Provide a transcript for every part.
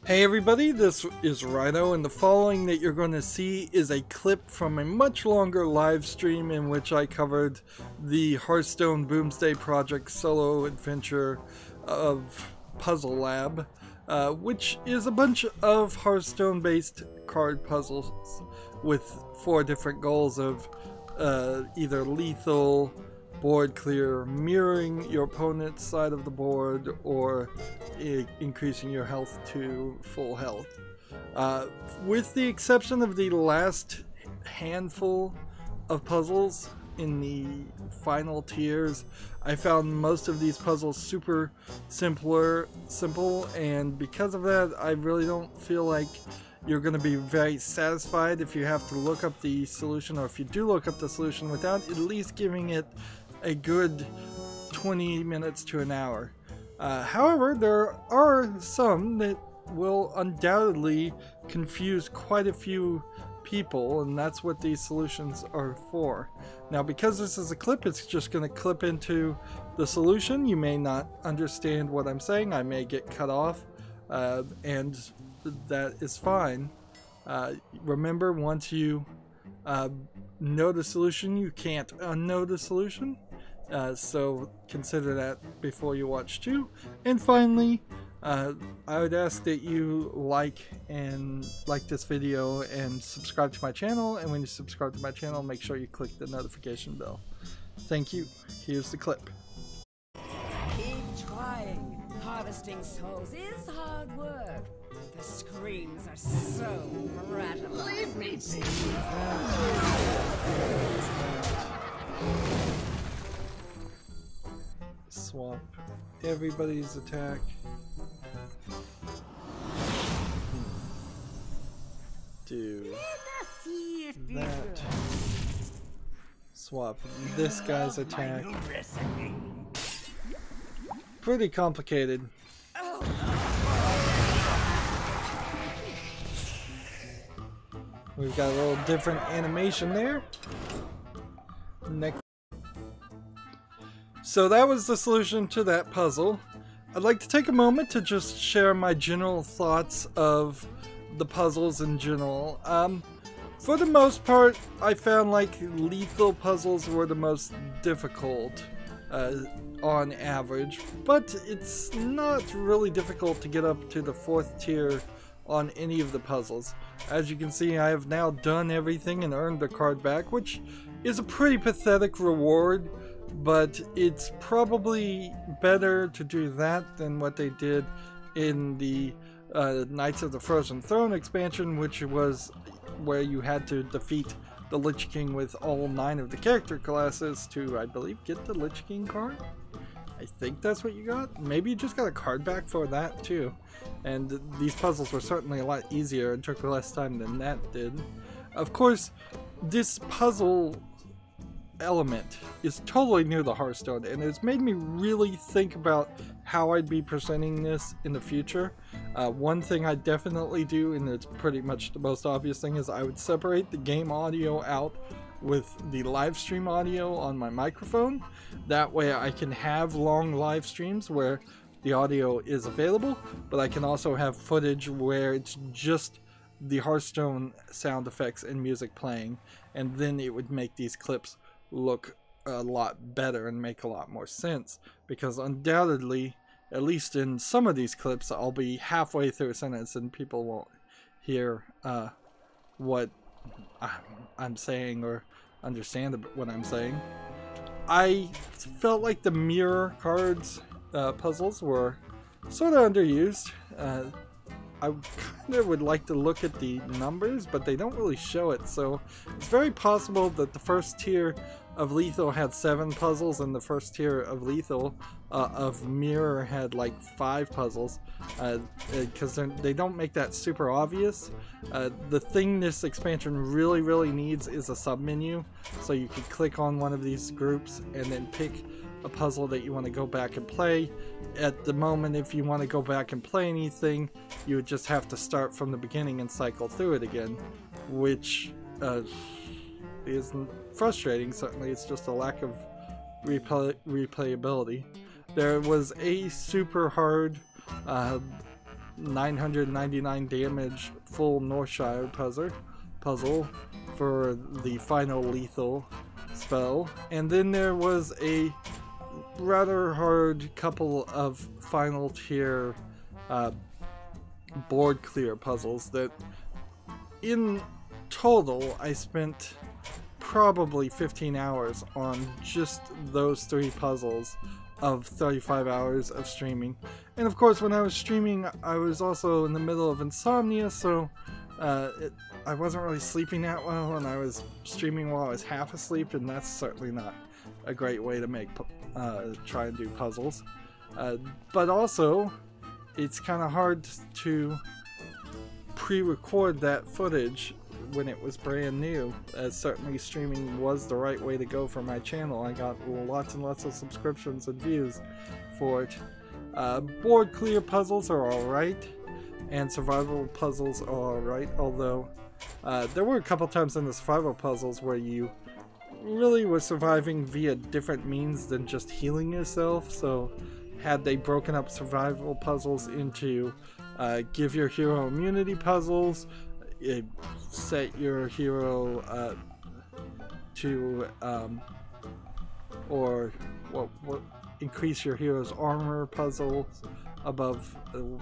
Hey everybody, this is Rydo, and the following that you're going to see is a clip from a much longer live stream in which I covered the Hearthstone Boomsday Project solo adventure of Puzzle Lab, which is a bunch of Hearthstone based card puzzles with 4 different goals of either lethal, board clear, mirroring your opponent's side of the board, or increasing your health to full health. With the exception of the last handful of puzzles in the final tiers, I found most of these puzzles super simple, and because of that, I really don't feel like you're going to be very satisfied if you have to look up the solution, or if you do look up the solution without at least giving it a good 20 minutes to an hour. However, there are some that will undoubtedly confuse quite a few people, and that's what these solutions are for. Now, because this is a clip, it's just going to clip into the solution. You may not understand what I'm saying. I may get cut off, and that is fine. Remember, once you know the solution, you can't unknow the solution. So consider that before you watch too. And finally, I would ask that you like this video and subscribe to my channel. And when you subscribe to my channel, make sure you click the notification bell. Thank you. Here's the clip. Keep trying. Harvesting souls is hard work. The screams are so gratifying. Leave me be. Swap everybody's attack. Do that. Swap this guy's attack. Pretty complicated. We've got a little different animation there. Next. So that was the solution to that puzzle. I'd like to take a moment to just share my general thoughts of the puzzles in general. For the most part, I found like lethal puzzles were the most difficult on average, but it's not really difficult to get up to the 4th tier on any of the puzzles. As you can see, I have now done everything and earned the card back, which is a pretty pathetic reward. But it's probably better to do that than what they did in the Knights of the Frozen Throne expansion, which was where you had to defeat the Lich King with all 9 of the character classes to, I believe, get the Lich King card. I think that's what you got. Maybe you just got a card back for that too. And these puzzles were certainly a lot easier and took less time than that did. Of course, this puzzle element is totally new to Hearthstone, and it's made me really think about how I'd be presenting this in the future. One thing I definitely do, and it's pretty much the most obvious thing, is I would separate the game audio out with the live stream audio on my microphone. That way I can have long live streams where the audio is available, but I can also have footage where it's just the Hearthstone sound effects and music playing, and then it would make these clips look a lot better and make a lot more sense, because undoubtedly, at least in some of these clips, I'll be halfway through a sentence and people won't hear what I'm saying or understand what I'm saying. I felt like the mirror cards puzzles were sort of underused. I kind of would like to look at the numbers, but they don't really show it, so it's very possible that the first tier of Lethal had 7 puzzles and the first tier of Lethal of Mirror had like 5 puzzles, because they don't make that super obvious. The thing this expansion really needs is a submenu, so you can click on one of these groups and then pick a puzzle that you want to go back and play. At the moment, if you want to go back and play anything, you would just have to start from the beginning and cycle through it again, which is frustrating. Certainly, it's just a lack of replayability. There was a super hard 999 damage full Northshire puzzle for the final lethal spell. And then there was a rather hard couple of final tier board clear puzzles that in total I spent probably 15 hours on just those 3 puzzles of 35 hours of streaming. And of course, when I was streaming, I was also in the middle of insomnia, so I wasn't really sleeping that well, and I was streaming while I was half asleep, and that's certainly not a great way to make try and do puzzles. But also, it's kind of hard to pre-record that footage when it was brand new. Certainly streaming was the right way to go for my channel. I got lots and lots of subscriptions and views for it. Board clear puzzles are alright, and survival puzzles are alright, although there were a couple times in the survival puzzles where you really were surviving via different means than just healing yourself. So had they broken up survival puzzles into give your hero immunity puzzles, set your hero to or increase your hero's armor puzzle above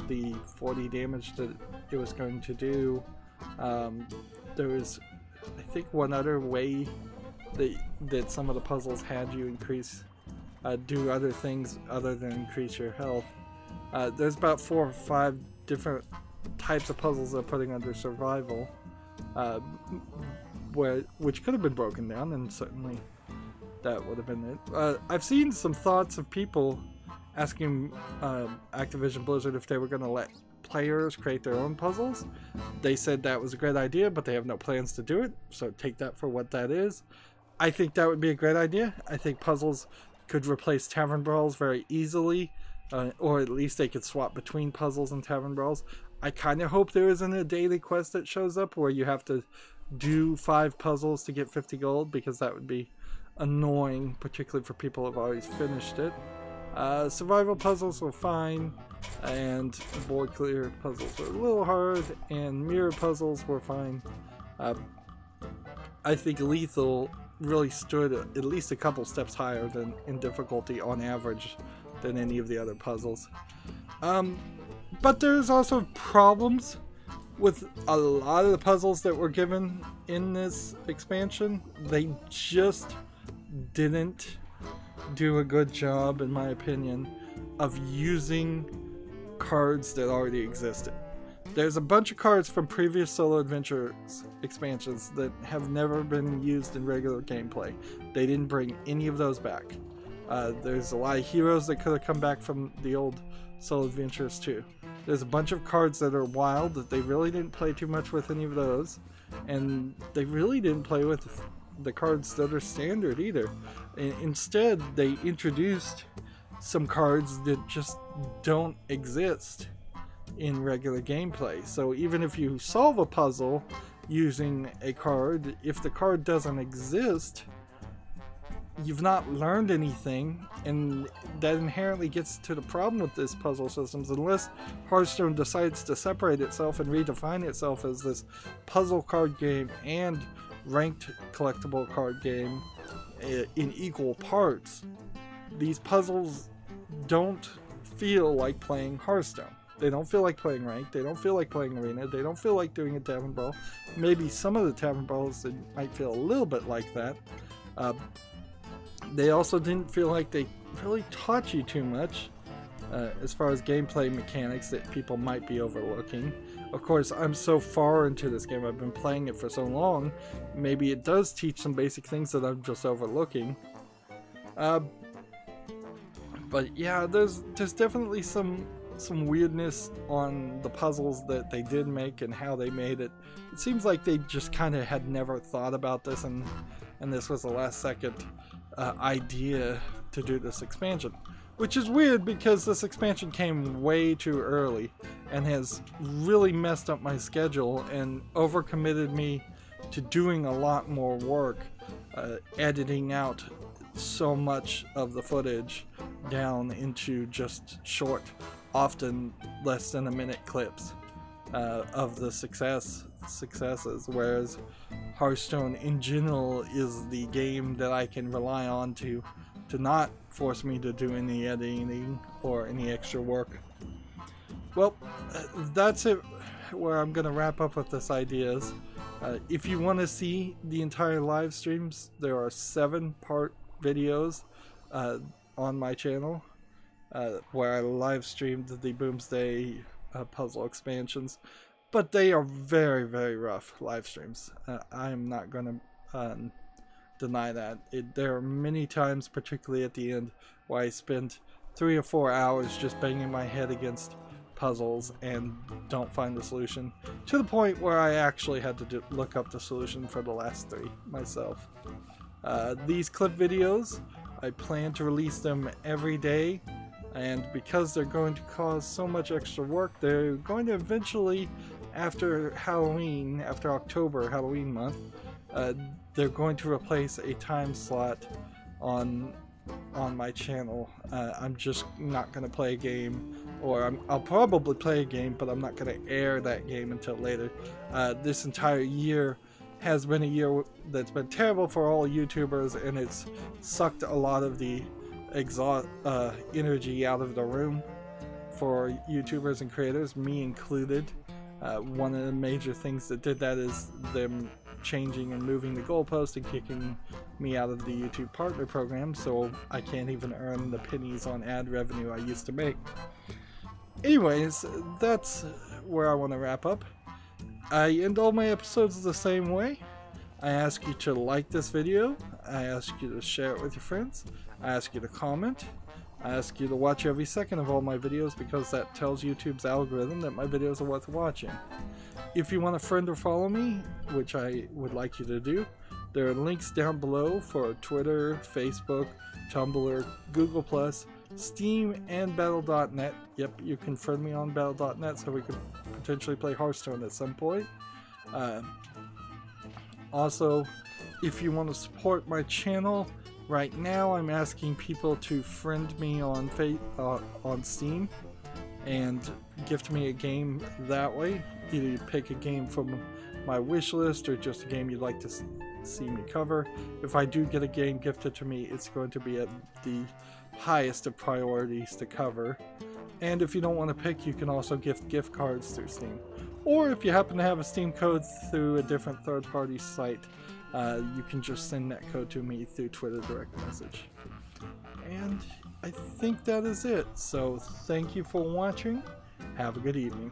the 40 damage that it was going to do. There was, I think, one other way that some of the puzzles had you increase do other things other than increase your health. There's about 4 or 5 different types of puzzles they're putting under survival, which could have been broken down, and certainly that would have been it. I've seen some thoughts of people asking Activision Blizzard if they were going to let players create their own puzzles. They said that was a great idea, but they have no plans to do it, so take that for what that is. I think that would be a great idea. I think puzzles could replace tavern brawls very easily, or at least they could swap between puzzles and tavern brawls. I kind of hope there isn't a daily quest that shows up where you have to do 5 puzzles to get 50 gold, because that would be annoying, particularly for people who have always finished it. Survival puzzles were fine, and board clear puzzles were a little hard, and mirror puzzles were fine. I think lethal really stood at least a couple steps higher than in difficulty on average than any of the other puzzles. But there's also problems with a lot of the puzzles that were given in this expansion. They just didn't do a good job, in my opinion, of using cards that already existed. There's a bunch of cards from previous Solo Adventures expansions that have never been used in regular gameplay. They didn't bring any of those back. There's a lot of heroes that could have come back from the old Solo Adventures too. There's a bunch of cards that are wild that they really didn't play too much with any of those, and they really didn't play with the cards that are standard either. Instead, they introduced some cards that just don't exist in regular gameplay. So even if you solve a puzzle using a card, if the card doesn't exist, you've not learned anything, and that inherently gets to the problem with this puzzle systems. Unless Hearthstone decides to separate itself and redefine itself as this puzzle card game and ranked collectible card game in equal parts, these puzzles don't feel like playing Hearthstone. They don't feel like playing ranked, they don't feel like playing arena, they don't feel like doing a tavern brawl. Maybe some of the tavern brawls that might feel a little bit like that. They also didn't feel like they really taught you too much as far as gameplay mechanics that people might be overlooking. Of course, I'm so far into this game, I've been playing it for so long, maybe it does teach some basic things that I'm just overlooking. But yeah, there's definitely some weirdness on the puzzles that they did make and how they made it. It seems like they just kind of had never thought about this, and this was the last second idea to do this expansion. Which is weird, because this expansion came way too early and has really messed up my schedule and overcommitted me to doing a lot more work, editing out so much of the footage down into just short often less than a minute clips of the successes, whereas Hearthstone in general is the game that I can rely on to not force me to do any editing or any extra work. Well, that's it where I'm gonna wrap up with this ideas. If you want to see the entire live streams, there are 7-part videos on my channel where I live streamed the Boomsday puzzle expansions, but they are very, very rough live streams. I am not going to deny that. There are many times, particularly at the end, where I spent 3 or 4 hours just banging my head against puzzles and don't find the solution, to the point where I actually had to look up the solution for the last 3 myself. These clip videos, I plan to release them every day, and because they're going to cause so much extra work, they're going to eventually, after Halloween, after October, Halloween month, they're going to replace a time slot on my channel. I'm just not going to play a game, or I'll probably play a game, but I'm not going to air that game until later. This entire year has been a year that's been terrible for all YouTubers, and it's sucked a lot of the energy out of the room for YouTubers and creators, me included. One of the major things that did that is them changing and moving the goalpost and kicking me out of the YouTube partner program, so I can't even earn the pennies on ad revenue I used to make. Anyways, that's where I want to wrap up. I end all my episodes the same way. I ask you to like this video, I ask you to share it with your friends, I ask you to comment, I ask you to watch every second of all my videos, because that tells YouTube's algorithm that my videos are worth watching. If you want to friend or follow me, which I would like you to do, there are links down below for Twitter, Facebook, Tumblr, Google+, Steam, and Battle.net. Yep, you can friend me on Battle.net so we could potentially play Hearthstone at some point. Also, if you want to support my channel, right now I'm asking people to friend me on Steam and gift me a game that way. Either you pick a game from my wish list or just a game you'd like to see me cover. If I do get a game gifted to me, it's going to be at the highest of priorities to cover. And if you don't want to pick, you can also gift cards through Steam. Or if you happen to have a Steam code through a different third-party site, you can just send that code to me through Twitter direct message. And I think that is it. So thank you for watching. Have a good evening.